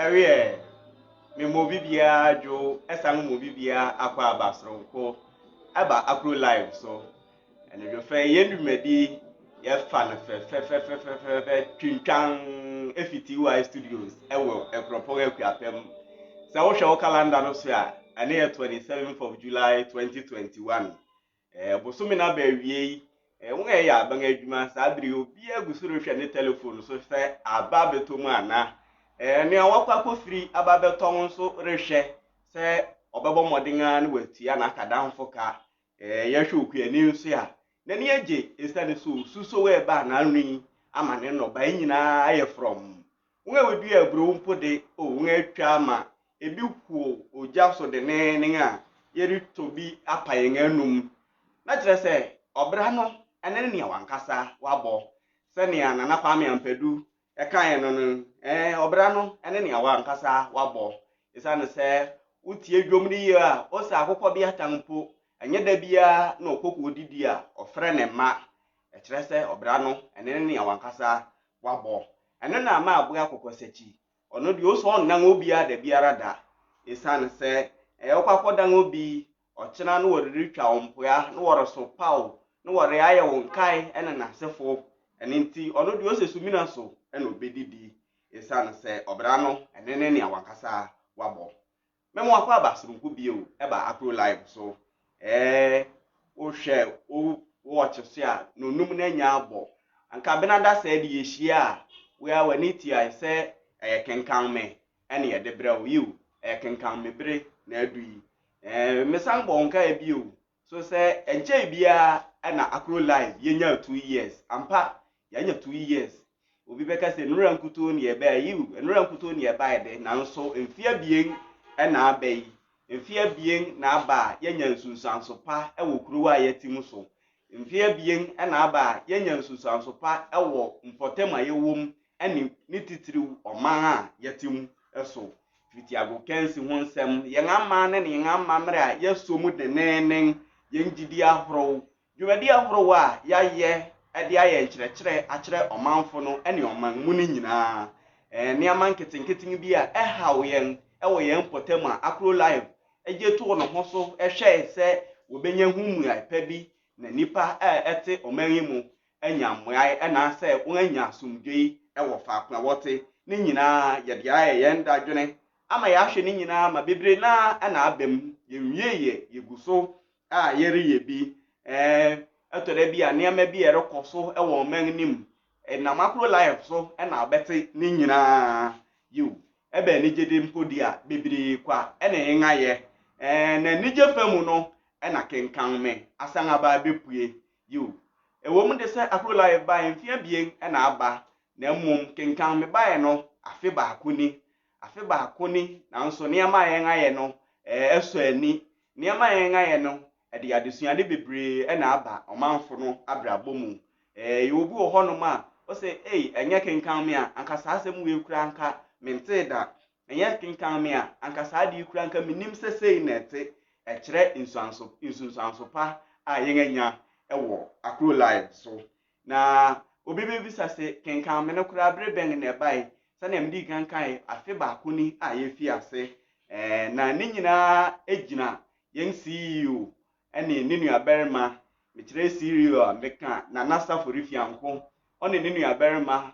Awie me mobi bia jo esanu mobi bia akwa abasronko aba Akro live so and you fe yendumedi ye fan fe twintwan FTY studios ewo ekropo akuapem sa wo hwe calendar no so a ane 27th of July 2021 bosumi na ba wie won ya ban adwuma sa adri obi agusuro hwe ne telephone so fe aba betomu ana ne awakwa kofiri ababeto nso rehwe se obebo modinga ne watia na akadanfo ka yehwe okuani nso a nani age esane so we ba na anwi amane no ba nyina aye from won awedu abro mpode won atwa ma ebi kuo oja so de ne a yeri tobi apayen anum na kire se obra no ene ne wankasa wabo se ne anana kwame ampadu ekaye no obra no ene ne awa nkasa wabo isane se utie dwom ni ye a o se akokọ bia tampo enye da bia na okoko odidi a ofre ne ma kire se obra no ene ne awa nkasa wabo ene na ma abu akokọ sechi ono di o so onnan obi a da biara da isane se okwakodan obi ochena no woriri twa ompoya no woroso paw no wore aye wonkai ene na sefo ene nti ono di o se sumina so ene obedidi isane se obra no ene ne awankasa wabo memo akwa abasrunku bio eba Akro live so o hwe o watch so a no num na nya abo anka benada said ye hia we are waniti I say Kenkan me ene ye de bra you Kenkan me bre na adui mesan bonka e bio so say enche bia na Akro live ye nya 2 years ampa ya nya 2 years obi beka se nura nkuto ne eba yiu nura nkuto ne eba de nanso mfia bien na abai mfia bien na aba yenya nsunsanso pa ewo kuruwa yetim so mfia bien na aba yenya nsunsanso pa ewo mpotema yewom ene ni titiriw oman a yetim eso fitiago kensi ho nsem yen ama ne yen ama mre a yesomu de nenen yen gidi ahoro dwumadi ahoro a yaye edi aye nkyerɛkyerɛ akyerɛ ɔmanfo no ene ɔman mu ne nyinaa niaman ketenketin bi a ɛhaw yen ɛwɔ yen potema Akro live eje to no ho so ɛhwɛ sɛ wobenya humu aipa bi na nipa ɛte ɔman yi mu anya mmoae ɛna sɛ wonanya asomdwei ɛwɔ faako a wɔte ne nyinaa yɛde aye yen dadwene ama yɛahwɛ ne nyinaa ma bebre na ɛna abam yɛnwieye yeguso a yɛreyɛ bi etore bia niam bi erekoso ewo man nim na Akro live so na abete ni nyina you ebe ni jede mpodi a bebiri kwa na yengaye na nije famu no na Kenkan me asan aba bepue you ewo mu de se Akro live ba mfia bien na aba na mmom Kenkan me bae no afe ba akoni na nso niam ayengaye no eso ani niam ayengaye no edi adesuade bebre na aba omanfo no abrabo mu yobi wo hono ma o se enye Kenkan me a anka saa asem we kura anka mente da enye Kenkan me a anka saa de kura anka minim sesei na ete kire insunsanso pa a yenganya ewo Akro live so na obi bebisa se Kenkan me no kura breben na bai sa na mdi kankan afe ba akoni a ye fi ase na ne nyina ejina yen CEO ene ne nua berma metire CEO a meka na nasa forifianko one ne nua berma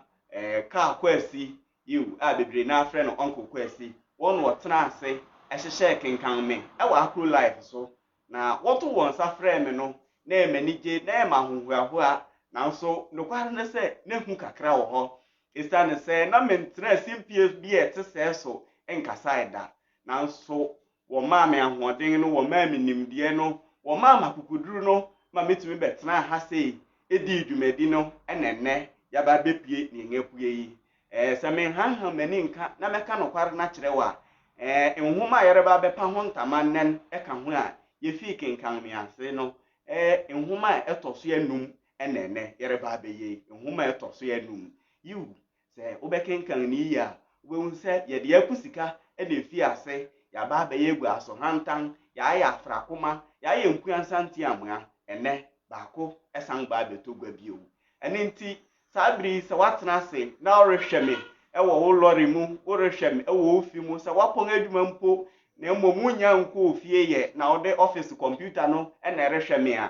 ka kwasi you a bebre na afre no uncle kwasi won wotena ase ehhehye Kenkan me e wa Akro live so na woto won sa frɛ me no na emanije na ema hohoahoa na nso nokware ne se na hu kakra wo ho isane se na mentra simpie bi etese so enkasaida na nso wo ma me ahoden no wo ma me nimdie no wo ma makukuduru no ma metumi betena ha sei edi dwumadi no enenne ya ba bepie ne ngapue yi se men hanhan mani nka na meka no kware na kyerɛ wa enhuma yereba bepa ho ntama nen eka ho a ye fi Kenkan me ase no enhuma etoso enum enenne yereba beye enhuma etoso enum you se obekenkan ni ya we se ye de akusika ene fi ase ya ba beye egu aso hantan ya ya afrakoma ya ye nkuansanti amua ene baako esan ba betogwa bio ene nti sabri se watena se na orehwɛ me ewo wo lorry mu wo rehwem ewo ofi mu se wapon adwuma mpo na mmom nya nko ofie ye na ode office computer no na rehwem a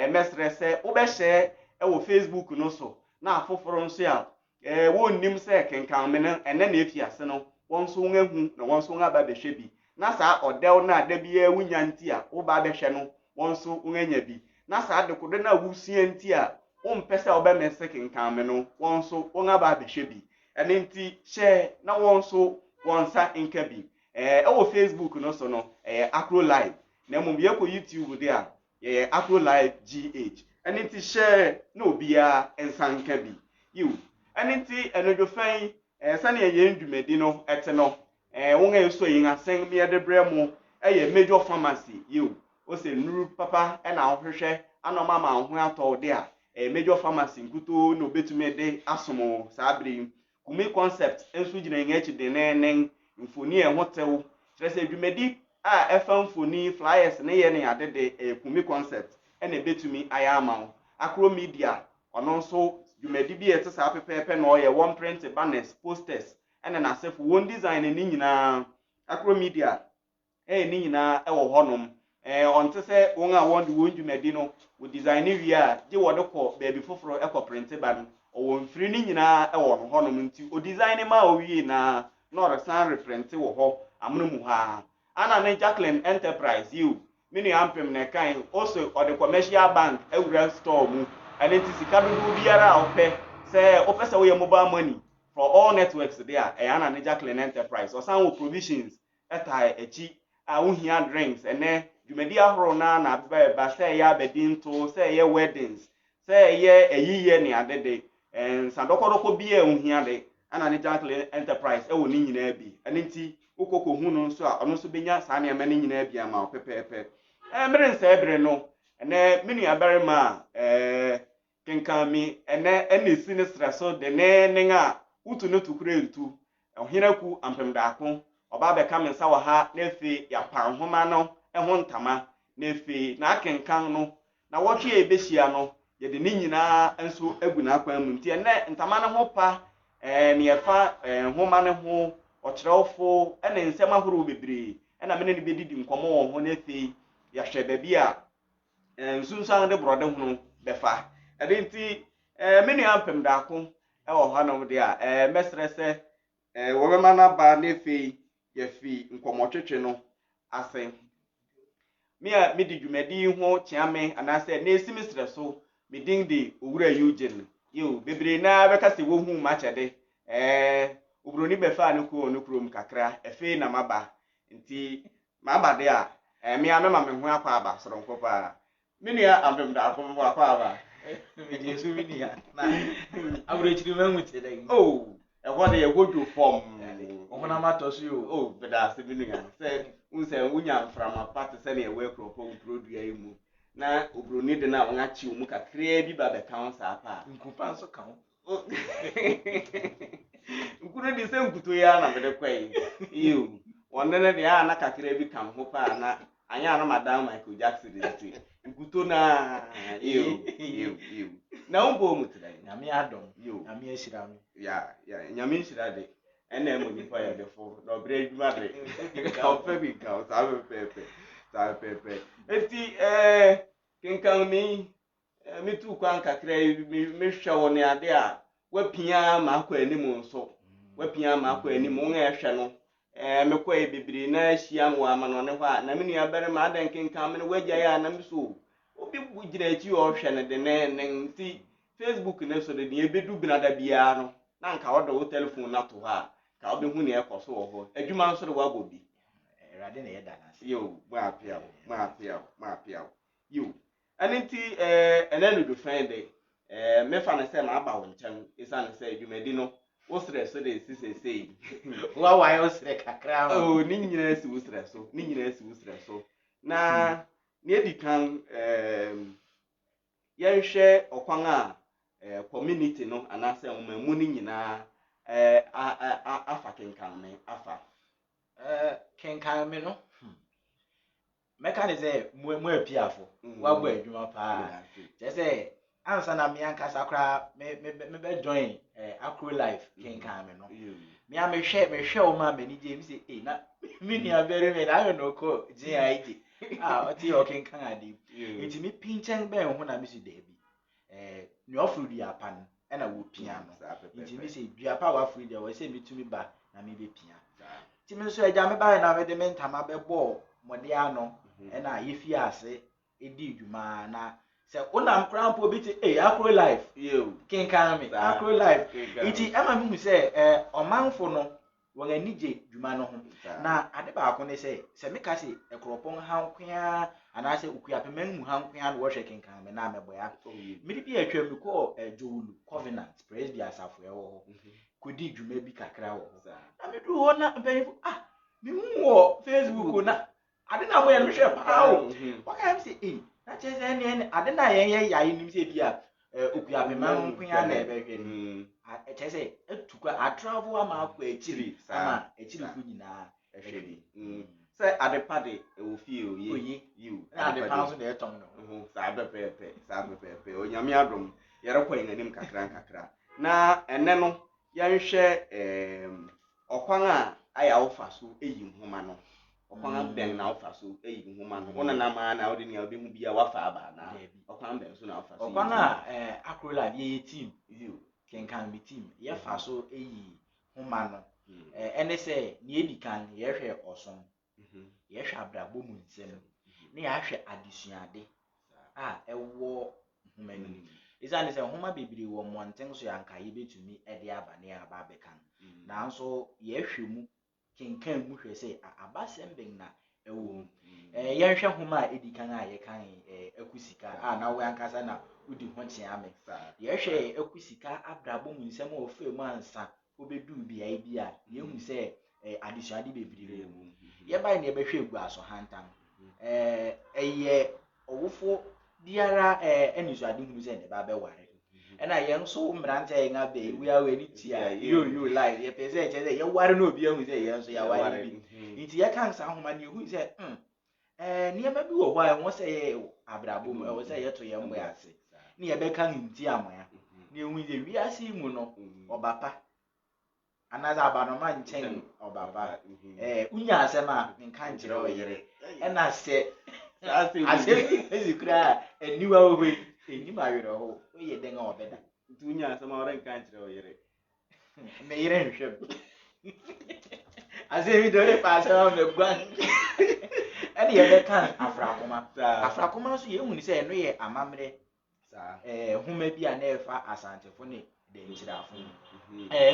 mesre se wo be share ewo Facebook no so na afoforo nso a wonnim se kenkan me no ene na efiase no wonso nhu na wonso ngaba be hwe bi na saa odel na da bia wunya nti a wo ba be hwe no wonso nganya bi na saa de kodo na wusie nti a wo mpese wo be mese kenkan me no wonso ngaba be hwe bi ene nti share na wonso wonsa nka bi ewo Facebook no so no Akro live na mmom ye ko YouTube de a Akro live GH ene nti share na obia ensanka bi you ene nti enojo fan sane ye ndumedi no ete no won eso yin asen me de bremu major pharmacy you o se nuru papa na ahwehwe anoma ma ho ato de a major pharmacy nkuto no betume de asomo sabri kumi concept enso gina yin echi de nenen mfoni hotel stress ndumedi a efa mfoni flyers ne ye ne adede kumi concept na betumi ayama Akro media ono nso dwumadi bi ete saa pepepe na oye one print banners posters ene na sefu one design ni nyina Akro media ni nyina ewo honom onte se won a won de won dwumadi no wo design wi a je wo de ko baby foforo ekọ print ban o won firi ni nyina ewo no honom nti o design ma o wi na no resan reprint wo ho amunu mu ha ana ne Jacqueline Enterprise you mini ampem na kan also o de commercial bank ewura store mu and it is kadudu biara ope say opesa we mobile money for all networks there ana ne Jacqueline Enterprise o san wo provisions eta echi ahia drinks ene dwumadi ahoro na ba say ya bedinto say ye weddings say ye eyiye ne adede en sandokodoko bia ohia de ana ne Jacqueline Enterprise e wo ni nyina bi ene nti ukoko hu no nso a ono so benya saa ne ma ne nyina bi ama pepepe mere nsa ebre no ene menu abarema kenkan mi ene si ne streso de ne a utu no tukure ntu ohiraku ampem daako oba be ka mensa wa ha na efe ya pan homa no ho ntama na efe na kenkan no na wotwe ebehia no ye de ne nyina enso agu na akwan mu nti ene ntama no ho pa ne yefa homa ne ho okyerewfo ene nsema horo bebre ena mene ne bedidi nkomo wo ho na efe ya hwe baby a nsunsan de brode hunu befa ade nti menu ampem daako wo hanom de a mesrese wo be mana ba na efe ya fi nkomotwetwe no ase me a me di dwumadi ho chiame anase na esi mesreso me ding de owura Eugene yo bebre na beka se wo hu ma chede obroni befa ne ko no krom kakra efe na maba nti maba de a me amema me ho akwa aba soronko pa menu ya ampem daako mo akwa aba me jesu mini ya na aburechiri manwute dai ehode ye gojo form ohona matoso yo beda se menu ya se unse unya mframa part se na ewe kropo produce ayi mu na obroni de na won achi mu kakra bi ba be kan sa pa nkupa nso kan nkuru di se nkuto ya na bede kwai yo wonene de ya na kakra bi kan ho pa na anya na madam Michael Jackson de nkuto na yo na umbo mutidai nyame adom yo nyame ashira me ya nyame ashira de ene mo nipa ya defo do bre adwuma de ka ofe bi ka o sa pepe eti kenkan mi tu kwan kakra mi hwe wo ne ade a wapia ma akọ anim nso wapia ma akọ anim wo ehwe no mekọ ebibiri na ahia mo amano ne ho a na menu abere ma adan kenkan me no wagya ya na mi so obi bugina echi o hwe ne de ne nti Facebook na so de ne ebedu binada bia no na nka wodo wo telephone na to ha ka obi hu ne ekoso wo ho adwuma nso de wabobi erade na yeda na yo ma pia yo anenti enenu do fende me fa na se ma aba wo nchen isa na se adwumadi no wo stress so de sisesei wa wa wo stress kakra ni nyina si wo stress so na ne edikan yenhwe okwan a community no anase omamu ni nyina afa kenkan me afa kenkan me no meka ne se mu apiafo wa gba adwuma pa je se ansa na me ankasa kra me be join Akro life Kenkan me no me a me hwe o ma mani je me say eh na me nia very me na no ko GIG oti o Kenkan ade enti me pinchen ben ho na me si da bi me ofru di apa no e na wo pia no enti me say di apa wa free dia wo say me tumi ba na me be pia ti me so eja me ba na me de me ntama be bo mode ano e na ye fi ase edi dwuma na se unam krampo bi ti Akro life Kenkan me Akro life iti ama mi hu se omanfo no won anije dwuma no ho na ade ba ko ne se me ka se ekropon hankwea ana se ukua peman mu hankwea no wo hwe Kenkan me na meboya me di bi atwa mi ko jowulu covenant praise be asafo e wo ho kodi dwuma bi kakra wo ho na me du ho na mpanyifo me hu wo Facebook na ade na mo ye no hwe pa o waka am se na chese ene ade na ye yayi nim se bia okua peman kwea na ebehwe ni chese etukwa a travel ama akwa echiri ama echiri fu nyina ehwe bi se ade pade e ofie oye you ade pa so de etom no sa bepepe onyame adom yere kwa nganim kakra na ene no yanhwe okwan a aya wofa so eyi nhoma no okwan ben na wofa so eyi nhoma no wona na ma na wode ne obi hu bia wafa aba na okwan ben so na wofa so okwan a Akro live ye team you Kenkan be team ye fa so eyi nhoma no ene se ne edikan ye hwe osom ye hwe abrabo mu nsem ne ya hwe adesuade ewo nhoma ni isane se nhoma bebiri wo monten so yanka ye betumi ede aba ne aba bekan na nso ye hwe mu Kenkan mu hwe se abasembeng na ewo ye hwe nhoma edikan a ye kan akusika na wo yankasa na udi ho chiame ye hwe akusika abrabo mu nsem o fe mu ansa obedu bia bia ye hu se adesuade bebiri wo ye bai ne be hwe egu aso hantan eye owufo diara enisuade hu se ne ba be ware ena ye nso mrante ye nga be we are we tia yo live ye pese che ye ware no obi hu se ye nso ya ware bi nti ye kan sa homa ne hu se niema bi wo hwa won se ye abrabo mu wo se ye to ye mbo ase ne ye be kan nti amoya ne hu ye wi ase mu no obapa anaza abanoma nchen obapa unya asema nka nkyere oyere ena se ase ezikura eniwa owe eni ma yero ho oye den a obeda unya asema ore nka nkyere oyere me yere nhwem ase mi dole pa asema me gwan eni ye be kan afrakoma so ye hu ni se eno ye amamre huma bi a na efa asantefo ne de nkyirafo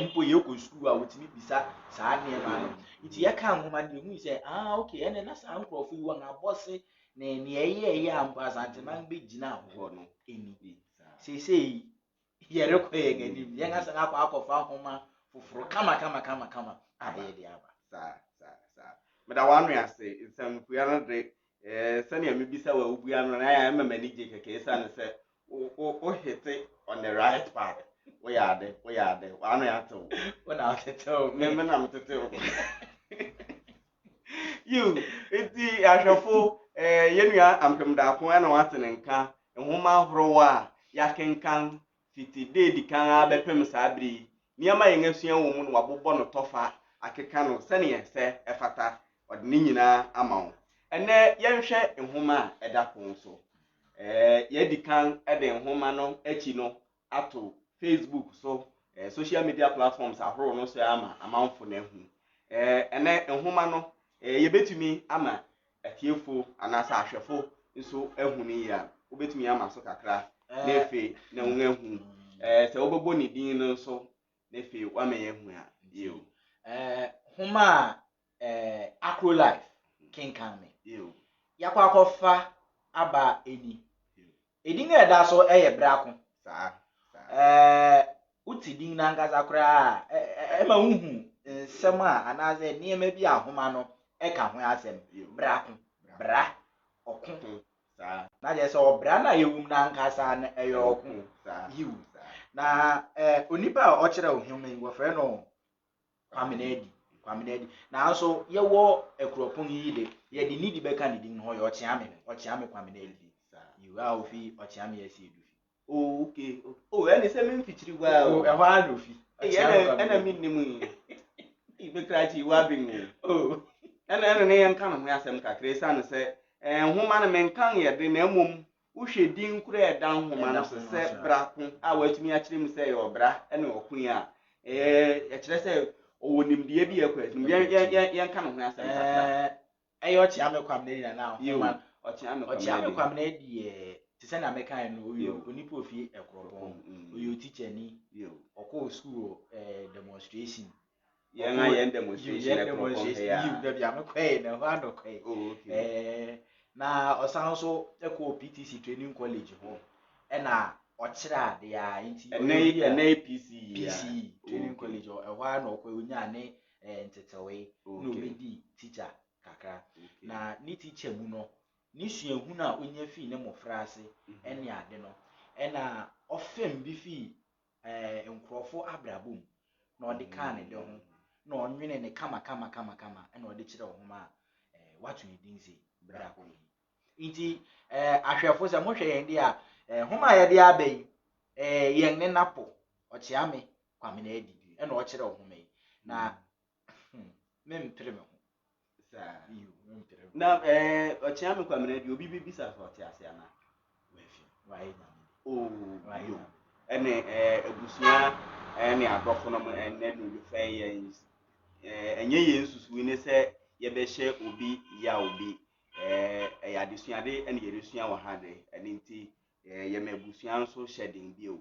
mpo ye ko school a wotimi bisa saa ne ma no nti ye kan homa ne hu se okay ene na saa nkrofo yi won abose ne ye ampo asanteman be gina ho no eni sei ye rekọ ye ngani ye ngasa akwa homa foforo kama aye de aba sa meda wanu ase nsam kuya no de sani amebisa wa ubua no na ya mmani je keke esa ne se o hit on the right path we are there wanu ya to wona ateto me na mteto you eti ahwefo yenua ampemda ko na watene nka nhoma horowa ya Kenkan fiti dedi kan abepem sabri niama yengasua wo mu no wabobọ no tofa akeka no sane ye se efata ode ni nyina amawo ene yenhwe nhoma edakon so yedi kan ede nhoma no achi no ato Facebook so social media platforms ahoro no so ama amanfo na hu ene nhoma no yebetumi ama atiefo anasa ahwefo nso ehuni ya obetumi ama so kakra nefe na won hu se obebo ni din no so nefe wa me hu ya yo huma Akro life Kenkan me yo yakwa akofa aba eni edin eda so Brako uti din na ngaza kura ma huhu nsem a anaze niema bi ahoma no eka ho asem Brako bra okun na je se obra na yewum na nkasa na eyo okun yiwu na onipa o kire ohwem wo fre no Kwabena na so ye wo ekropon yi de ye di nidi beka ni din ho ye ochiame Kwabena yiwu ofi ochiame ye si edufi okay eni se me mfichiri gwa ehwa no fi ana minnimu ibekrachi wabin oh ana ne yanka no asem kakra san se nhoma na menkan ye de na mum wohwe din kura e dan nhoma no se brako a watumi a kire mu se ye obra ene okun a e kire se owonimde bi yakwa yanka no asem kakra eyo chi amekwam na na nhoma ochi amekwam na di ti se na mekan no oyo onipo fi ekrobon oyo teacher ni ọkọ school demonstration yen demonstration ekrobon you da bia mekwe na ho adokwe na osan so ekọ PTC training college ho e na ọchira de ya nti na PC training college ho e na ọkọ onya ne ntetewe no obedi teacher kakra na ni teacher mu no ni suahu na onye fi ne mofra ase ene ade no e na ofem bi fi nkrofo abrabom na odi kan ne de ho na onwene ne kama na odi kire ho ma watu ne din se Brako nti ahwefo se mo hwe yen de a homa ye de abai yen ne napo ochiame kwamena adi e na o kire ho mai na mempere me ho sa na ochiame kwamena adi obi bibisa so ti ase ana wefi wai yo ene ebusua ene adofo no ene no bi fa yen enye yen susu ne se ye be hye obi ya obi ya desuade ene ye resua wa ha de ene nti ye mabusua nso shedding bi o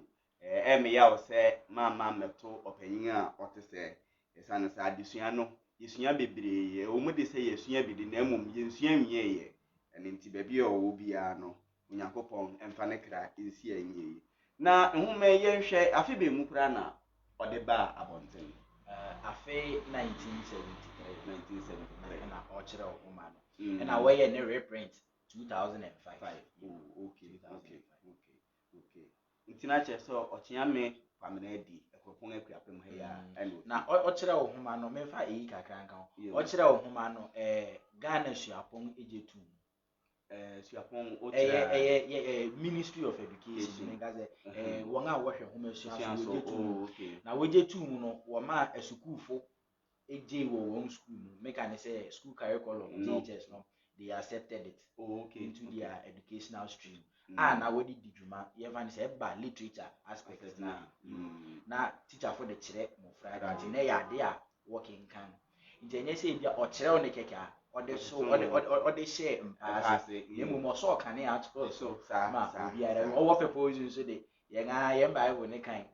me ya o se mama meto opanyin a otese esane sa adesua no yesua bebre o mu de se yesua bi de na emom yensua nwie ye ene nti ba bi o wo bia no Onyankopon emfa ne kra ensi anyi na nhoma ye nhwe afi be mu kra na ode ba abonten afi 1973 na o kire o ma no na we ye ne reprint 2005 okay ntina che so ochiame kwamena adi ekropon akuapem ha ya na o kire o homa no me fa eyi kakra nkan o kire o homa no Ghana suapon ejetu suapon o tira Ministry of Education ne gaze won a wo hwe homa suapon ejetu na wojetu mu no wo ma esukufo eje wo won school mu make an say school curriculum JHS no they accepted it into their educational stream na we di djuma ye van say ba literature aspect na teacher for the kire mo fra na ya de a working kan nti enye say bia o kire o ne keke a ode so ode share mpase nemu mo so kan ya to so ma obi ara o wo propose so de ye nga ye Bible ne kan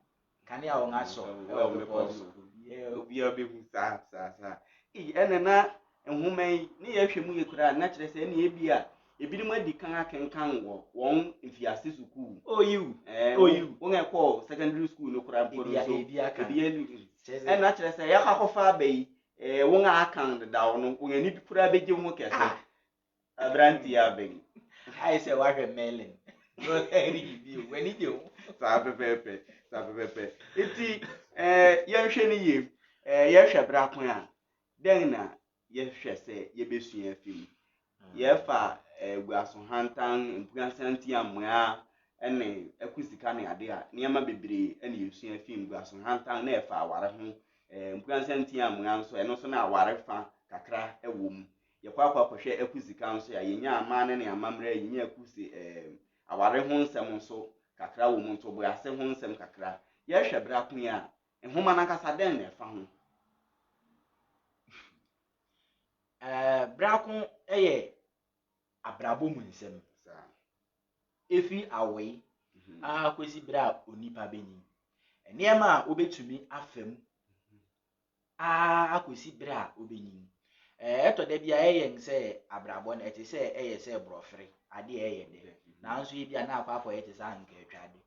ya o nga so o propose obi obehu sa ene na enhuman ni ye hwemu ye kura na kire se ne ebi a ebinim adi kan akenkan wo won mfiase school oyu won ekọ secondary school no kura mporo so ebi elu na kire se ya kakofa abai won akan da wono won ani bi kura beje ho kese abranti ya ben ai se wa hwe melon no eri bi we ni de sa pepepe eti ye hwe ni ye ye hwe Brako a den na ye hwe se ye besua afim ye fa guaso hantan mpugansanti amoa ene akusika ne ade a niam bebre ene yesua afim guaso hantan na efa aware ho mpugansanti amoa nso eno so na aware fa kakra ewom ye kwa hwe akusika nso ya yenya amane ne amamra yenya akusi aware ho nsem nso kakra wo mu nso bo ase ho nsem kakra ye hwe Brako a ehoma na kasa den na efa ho Brako eye abrabo mu nsem efi awai akwesi bra onipa beni niam a obetumi afam akwesi bra obeni eto da bia eye nse abrabo na eti se eye se brofre ade eye de na nso yi bia na akwa afọ eti sa nke atwade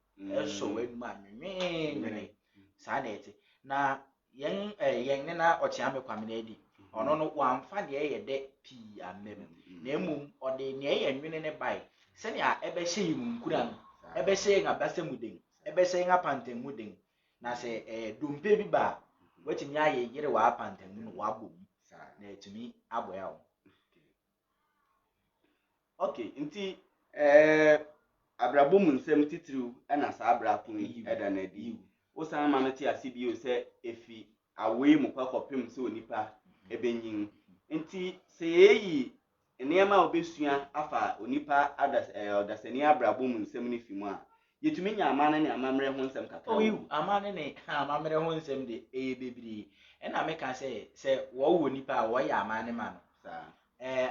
eso wadum anwenwe sa na eti na yen ne na ochiame kwamena adi ono no wamfa de eye de pi amem na emum ode ne eye nwene ne bai se ne a ebe hye yimu nkura no ebe hye nga basamuden ebe hye nga pantemuden na se dompe bi ba watimi aye yire wa pantemu no wabom na etumi aboya wo okay nti abrabo mu nsem titiriu na sa Brako yi eda na di wo san ma mete ase bi o se efi away mu kwa kopem se onipa ebenyin nti se eyi nneema obesua afa onipa odasani abrabo mu nsem ne fimu a yetumi nya amane ne amamre ho nsem kakra o amane ne amamre ho nsem de bebiri na me ka se wo wo nipa a wo ya amane ma no sa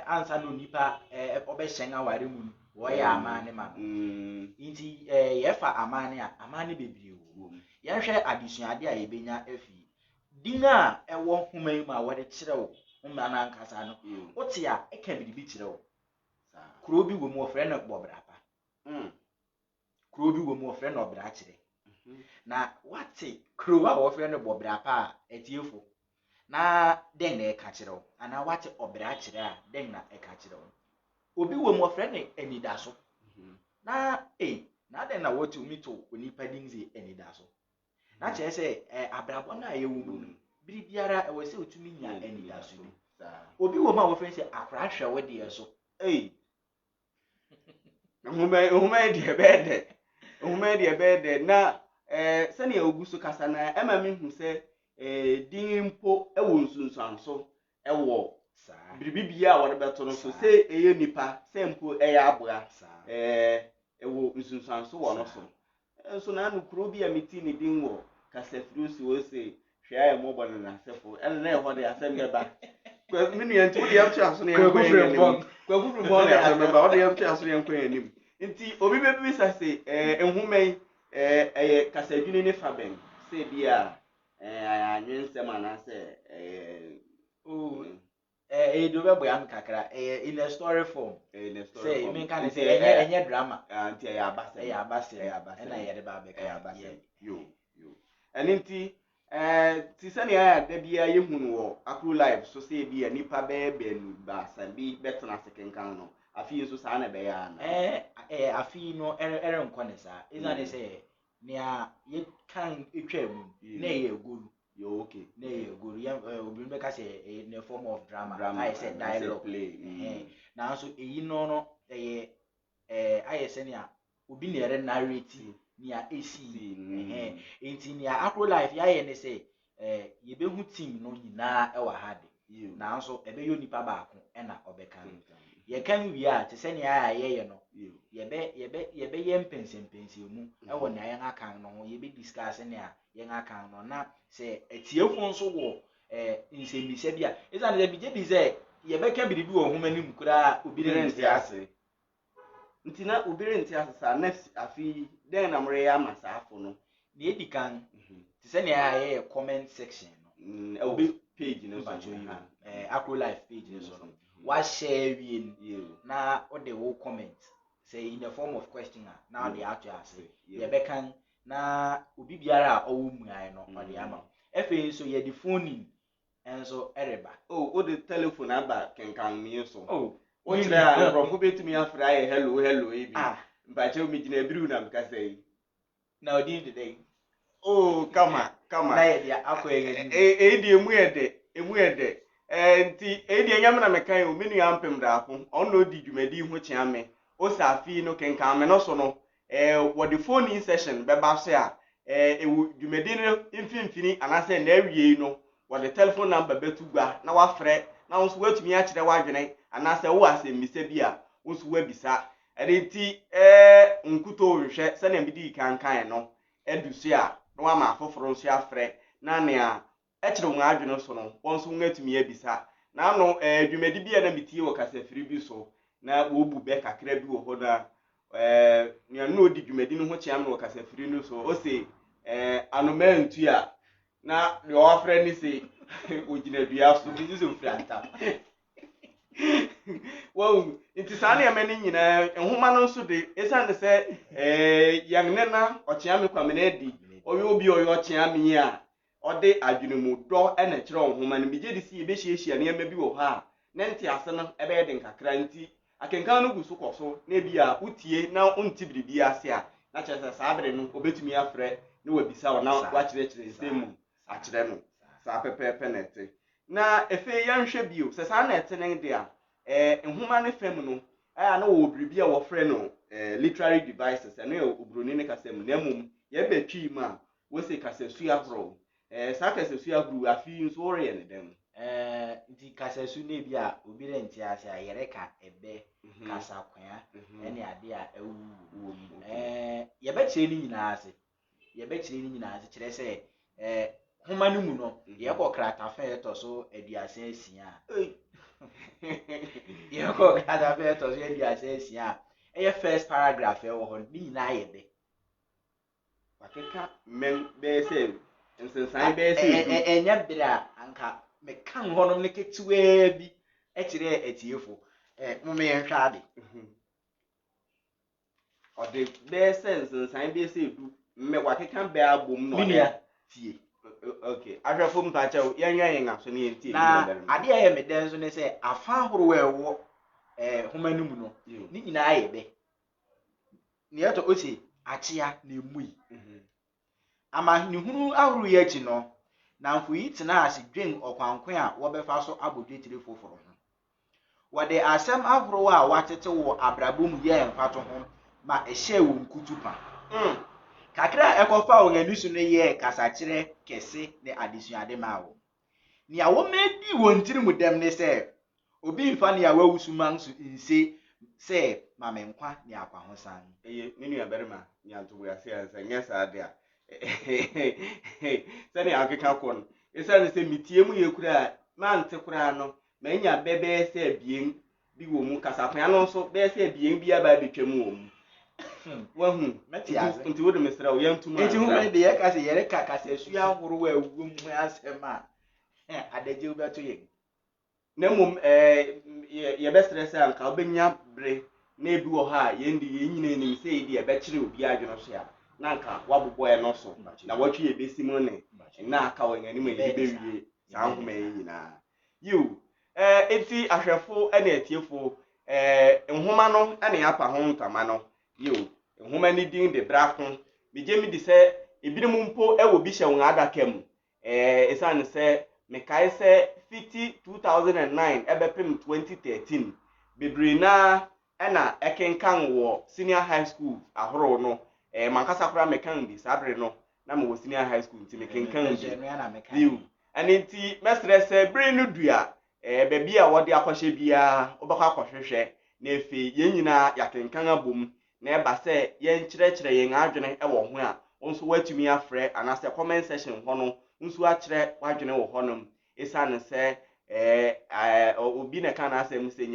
ansa no nipa obehyen aware mu wo ya amane ma no nti ye fa amane a amane bebiri wo ye hwe adesuade a ye benya afi dinga ewo human ma wo de kire wo huma na nkasa no wote a eka bibi kire wo sa kuro bi wo mu ofre na bobrapa kuro bi wo mu ofre na obra kire na wate kuro a wo ofre na bobrapa a etiefo na den na eka kire wo ana wate obra kire a den na eka kire wo obi wo mu ofre na enidaso na na den na wote umito onipa dinzi enidaso na kire se abrabo na ye wo mu biri biara ewe se otumi nya enidaso bi obi wo ma wo fɛ sɛ akora hwɛ wo de so nhoma de bede na sani ogu so kasa na ema me hu sɛ din mpo ewo nsunsuanso ewo biribibia a wɔde beto no so sɛ eye nipa sɛ mpo eye aboa ewo nsunsuanso wɔ no so so na no kuro bi a meti ne din wɔ kasa firusi wo se hwɛ aye mo bɔ na sefo ɛna na ɛhɔ de asɛm bɛba minu yɛn nti yɛm kyerɛ so ne yɛn kwan yɛn nim kwafufuru bɔn ne asɛm bɛba ɔde yɛm kyerɛ so ne yɛn kwan yɛn nim nti obi bɛbi sa se nhoma yi ɛyɛ kasadwene ne fa bɛn sɛ bi a anwen nsɛm anaasɛ do bɛbɔ am kakra in a story form say me kan say enye drama nti ɛyɛ abasɛ ɛna yɛde ba bɛka ɛyɛ abasɛ yo ɛne nti ti sani ya da biya yehunu wo Akro live so say biya nipa be ba sabi betena sekenkan no afi so sa na be ya na afi no nkɔ ne sa izane say nea ye kan etwa mu na ye egolu yo okay na ye egolu ya obi be ka say in a form of drama I say dialogue play na so eyi no I say nea obi na ere narrate nia esi enti nia Akro life ya ye ne say ye be hu team no nyina e wa ha de na nso ebe yo nipa ba ko e na obeka ye kan wi a te se nia ye no ye be ye mpensempense mu e wo na ye akan no ye be discuss nia ye akan no na se etiefu nso wo nsembise bia izan de bi je bi se ye be ka biribi wo homa nim kura obi re nti ase nti na obere nti asesa next afi den na mre ya masafo no na edikan ti se na ya comment section no obi page no so Akro life page no so wa share win na o de wo comment say in the form of question na o de ato ase ye be kan na obi biara owo mu ai no o de ama efe so ye the phone in enso ereba o de telephone aba kenkan mi so o kire a nkrofo betumi afra ye hello ebi mpache o mi gina ebiru na mkasa yi na odi de dey kama na ye dia akoye di emu ede nti di enyam na mekan o menu ampem da ko ono di dwumadi ho chiame o safi no kenkan me no so no wo the phone in session be ba so a dwumadi no mfimfini anase na awie no wo the telephone number betu gba na wa frɛ na wo so watumi a kyerɛ wadwene anase wo asem bisa bi a wo so wabisa nti nkuto hwehwɛ sɛ na mbidi kankan no edusu a no ama afoforo nso afrɛ na nea ekyere wo adwene so no won so ngatumi abisa na no dwumadi bia na mitie wo kasafiri bi so na wo bu be kakra bi wo ho na nea no di dwumadi no ho chiam no wo kasafiri no so o se anomantu a na de o afrɛ ni se ogina dua so bi so franta wow nti saa na emeni nyina nhoma no nso de esan de se yangne na ochiam kwamena edi owe obi oyo ochiam yi a ode adwunumu dɔ ena kyerɛ nhoma no bigye de si ebe hyiehia na ema bi wɔ ha na nti ase no ebe yɛ de nkakra nti akenkan no gu so kɔ so na bi a utie na unti biribi ase a na kyerɛ sɛ saa bere no obetumi afrɛ na wabisa wɔ na wakyerɛkyerɛ nsɛm akyerɛ no saa pɛpɛɛpɛ na ɛte na efe yɛnhwɛ bio sɛ saa na ɛte ne de a nhoma ne fam no na wɔ biribi a wɔfrɛ no literary devices ɛno yɛ obroni ne kasɛm na mmom yɛbɛtwi mu a say kasesu ahoro sa kasesu ahoro afi nso ore ne dem nti kasasu na bi a obi re nti ase a yereka ebe kasakwan ene ade a awu ye be kire ni nyina ase kire se homa no mu no ye ko krata fa eto so aduase asia ye ko krata fa eto so aduase asia eye first paragraph e wo ho ni nyina ye be wakeka men be say nsensan be say enya bira anka me kan honom ne ketuwa bi kire etiefo mume yen hwa ade ode be say nsensan be say du me wakeka be abom no ode tie okay ahwefo mpacha yenwa yen aso ne yentie na ade a ye me den so ne say afa horo ewo homa no mu no ni nyina ye be ne yato osi achia na emui ama ni hunu ahuru ye chi no na mfuyi tena ase dwen okwankwan a wo befa so abodwetire foforo ho wode asem ahuru a watete wo abrabom ye mfato ho ma ehye wo nkutupa kakra ekofa wo ganisu no ye kasakire kese ne adesuade ma wo ni a wo medi wo ntiri mu dem ne se obi mfa ne a wawusuman so nse se mamenkwa ne akwa ho san ne nua berima nyanto bo ase ansa nyesa ade a sani akeka kon esa se mitie mu ye kura ma nte kura no ma nya bebe se abien bi wo mu kasakwan no so be se abien bi aba betwam wo mu wahu nti wo de mesra wo yantum enti hu me de ye ka se yere kasasu ahoro wa ewum asema adaje wo beto ye na mum ye be stress anka obenya bre na ebi wo ha ye ndi ye nyina nim se ye de be kire obi adwono so ya na nka wabobo e no so na watwe ye besi mu ne na aka wo ngani me be wie sa nhoma ye nyina you enti ahwefo na etiefo nhoma no na ya pa ho ntama no you nhoma ni din de Brako meje mi di se ebinim mpo e wo bi hye won adaka mu esan se me kai se 2009 ebepem 2013 bebre na na Kenkan wo senior high school ahoro no mankasa kura mekan bi sabre no na me wo senior high school nti me Kenkan bi you anenti mesre se bre no dua bebi a wode akwahye bia obakwa akwahwehwe na efe ye nyina ya Kenkan abom na eba se ye nkyerɛkyerɛ ye ngadwene e wo ho a onso watumi afrɛ anase comment section ho no nso akyerɛ wadwene wo honom esane se obi na kana asem se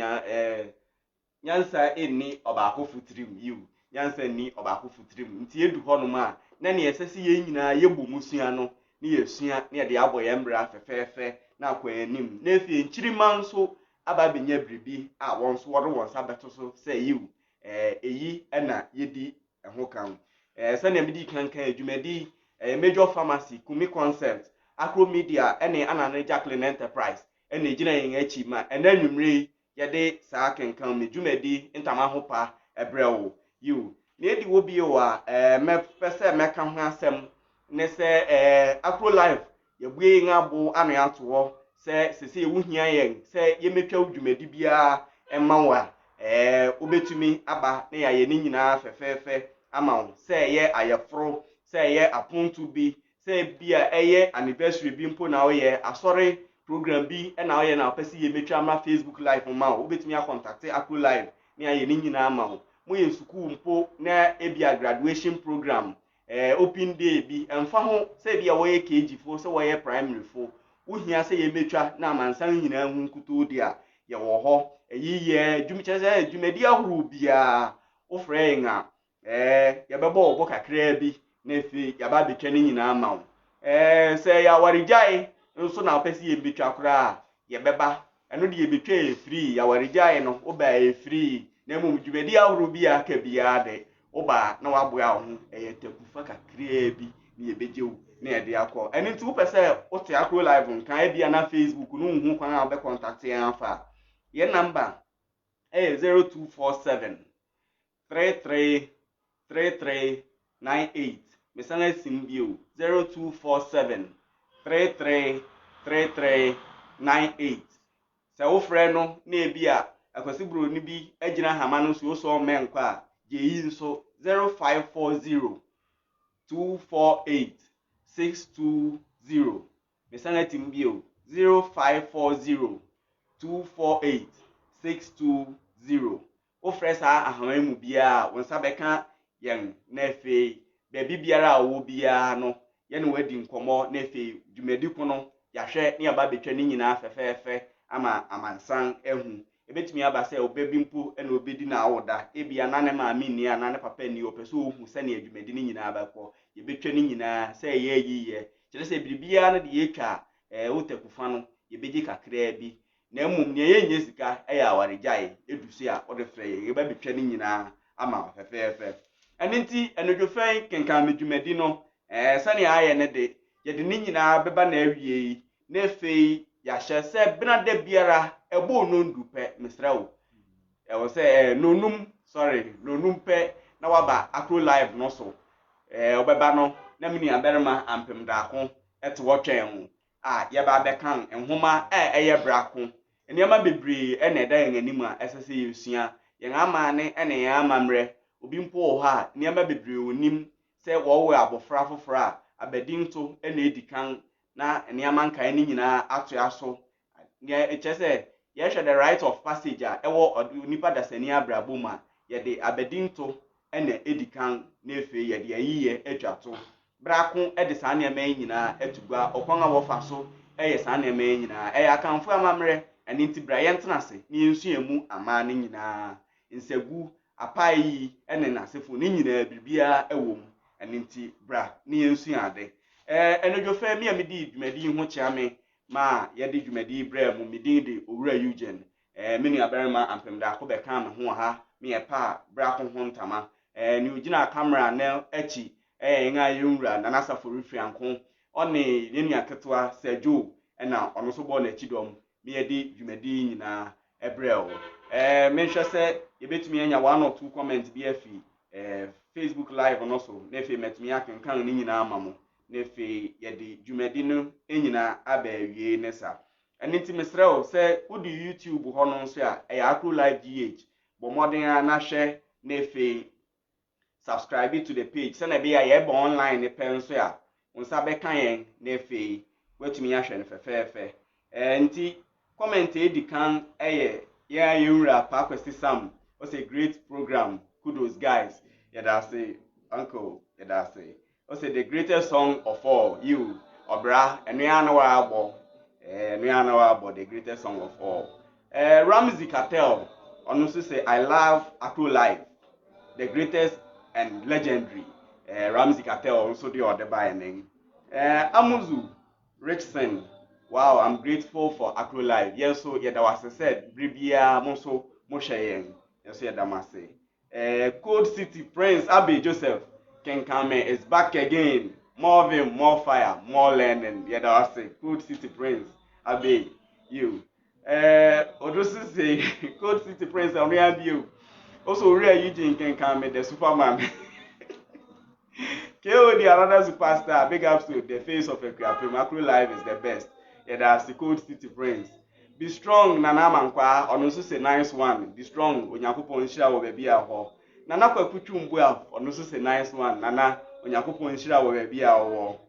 nyansa enni obaako futrim you nyansa enni obaako futrim nti edu honom a na ne yesese ye nyina ye bomusua no ne yesua ne de abo ye mbra fefefe na akwanim na efi nkyirima nso aba benya bribi a wonso wode wonsa beto so se you eyi na yedi ho kan sane medi kankan adwumadi major pharmacy kumi concept Akro media ene anane Jacqueline enterprise ene gina yen achi ma ena nwumre yede saa kenkan me dwumadi ntama hopa ebrewo you na edi wo bi wa me pese meka ho asem ne se Akro live ye bue yen abo anu ato se sese ewu hia yen se ye metwa dwumadi bia emma wa obetumi aba na ya ye ni nyina fefefe ama se ye ayefro se ye apontu bi se bia eye anniversary bi mpo na oye asori program bi na oye na pese ye metwa ma Facebook live ma obetumi a contact Akro live na ya ye ni nyina ama mo ye school mpo na ebia graduation program open day bi emfa ho se bia wo ye KG fo se wo ye primary fo wo hia se ye metwa na amansan nyina hu nkuto di a ye wo ho eyiye dwumkyese dwumadi ahuru bia wo frɛ nga ye bebo obo kakra bi na efi ya ba betwa ni nyina ama wo se ya warijai nso na opesi ye betwa kura ye beba eno de ye betwa e free ya warijai no oba e free na mum dwumadi ahuru bia ka bia de oba na waboa wo ye takufa kakra bi na ye bejewu na ye de akọ eni nti wo pese wo te Akro live nkan bia na Facebook no hu kwan a be contact yan afa ye number 0247 333398 mesana simbio 0247 333398 se wo frɛ no na ebia akwasibro ni bi agina hama no so so menkwa je yi nso 0540 248 620 mesana timbio 0540 248 620 o fresa ahaman mu bia wonsa beka yen na efe bebi biara wo bia no ye no wadi nkomo na efe dwumadi kono yahwe ne aba betwa ni nyina fefefe ama amansan ehu ebetumi aba se obebi mpo na obedi na awoda ebia na ne maami ni ana ne papa ni opeso ohu se ne adwumadi ni nyina abakọ ye betwa ni nyina se ye yiye kire se bibia na de yetwa wotakufa no ye beji kakra bi na emum ne ye nye sika ya awaregyae edusu a ode frɛ ye ba betwa ni nyina ama fefefe aninti enodwofen kenkan medwumadi no sane aye ne de ye de ni nyina beba na awie na efei yahye se benada biara ebo nondu pe misrawo wo se nonum pe na waba Akro live no so obeba no na mini aberma ampem da ko ete wo twen ye ba be kan enhoma eye Brako eniama bebre ene da yen anim a esese yesua yen amane ene yen amamre obi mpo ho ha eniama bebre onim se wo wo abofra fofora abedinto ene edikan na eniama nkan ni nyina ato aso ne echese ye hwe the right of passage a ewo nipa dasani abraboma ye de abedinto ene edikan na efe ye de ayiye atwato Brako de saa nneɛma yi nyinaa atugua okwan a wɔfa so saa nneɛma yi nyinaa akanfo amamre ɛne nti bra yɛntena ase ne yɛnsua mu ama ne nyinaa nsagu apai yi ne nasefo ne nyinaa bibia ɛwɔ mu ɛne nti bra ne yɛnsua ade enodwofa mi a medi dwumadi ho kyea me ma yɛde dwumadi bra mu medin de owura Eugene me nua barima ampem da ko bɛka me ho ha me yɛ pa Brako ho ntama ne ogina camera na achi nga yunra na nasafo refrianko one nenia ketwa sejo na ono so bo na chidom me yedi dwumadi nyina ebrel me hwe se yebetumi anya one or two comment bi afi Facebook live no so na efe metumi akenkan ni nyina amamo na efe yedi dwumadi no enyina aba awie nesa enti mesrel se udi YouTube ho no so a Akro live gh bo modern na hwe na efe subscribe to the page send be ya be online ne pen so ya unsa be kan yen na efe wetumi ahwe ne fefefe enti comment edikan ya yura pa kwesti sam o say great program kudos guys ya da say uncle ya da say o say the greatest song of all you obra enu ya na wa abo the greatest song of all Ramsey Cartel onu so say I love Akro live the greatest and legendary Ramsey Cartel also the other by name Amuzu Richson. Wow, I'm grateful for Akro live. Yes, so yeah, that was said Bribia Monso Moshayen. Yes, yeah, that Code City Prince Abe Joseph Kenkan is back again. More vim, more fire, more learning. Yeah, that was Code City Prince Abe you. Odosu say Code City Prince I'm you. Also, real Eugene Kenkan the Superman. KOD another superstar. Big ups to the face of a crap. Akro live is the best. Yeah, that's the Code City Prince. Be strong, Nana Mankwa. On also say nice one. Be strong. Onyakupo nshira wo baby aho. Nana kwa kuchu mbua. On also say nice one. Nana onyakupo nshira wo baby aho.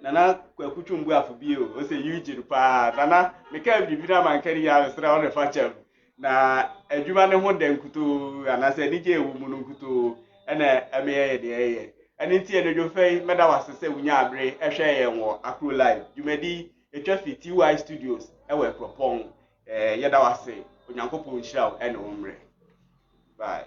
Nana kwa kuchu mbua fubio. O say Eugene pa. Nana meka bibina mankari ya sra on the fachem. Na adwuma ne ho denkuto anase nije ewu mununkuto ena emeye de eye eni tie no dwofei meda wasese wunya abre ehwe ye wo Akro live dwumadi etwa fi TY Studios ewe propon yeda wase onyankopon hira ena omre bye.